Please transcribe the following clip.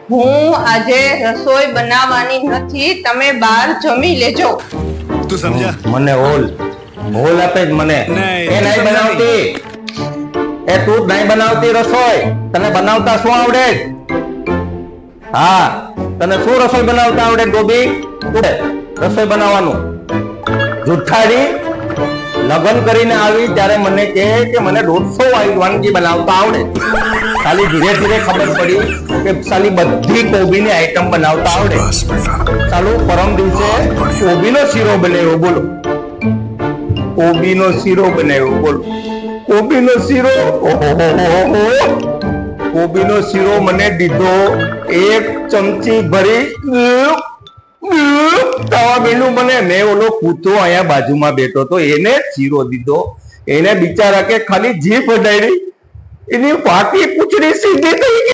હું આજે રસોઈ બનાવવાની નથી, તમે બહાર જમી લેજો. તું સમજા? મને હોલ આપે જ મને. નહીં, એ નહીં તું બનાવતી, એ તું જ નહીં બનાવતી રસોઈ. તને બનાવતા શું આવડે? હા, તને શું રસોઈ બનાવતા આવડે ગોબી? રસોઈ બનાવવાનું જુઠ્ઠાડી. લગ્ન કરીને આવી ત્યારે મને કહે કે મને 150 વાનગી બનાવતા આવડે. ખાલી ધીરે ધીરે ખબર પડી કે સાલી બધી કોબીની આઈટમ બનાવતા આવડે. ચાલુ પરમ દિવસે કોબીનો શીરો બનાવ્યો. બોલો, કોબીનો શીરો બનાવ્યો. બોલો, કોબીનો શીરો. કોબીનો શીરો મને દીધો 1 ચમચી ભરી. તવા બેનું મને મેં ઓલો કૂતો અહીંયા બાજુમાં બેઠો તો એને શીરો દીધો. એને બિચારા કે ખાલી જીભ અડાડી, એની પાકી પૂંછડી સીધી થઈ ગઈ.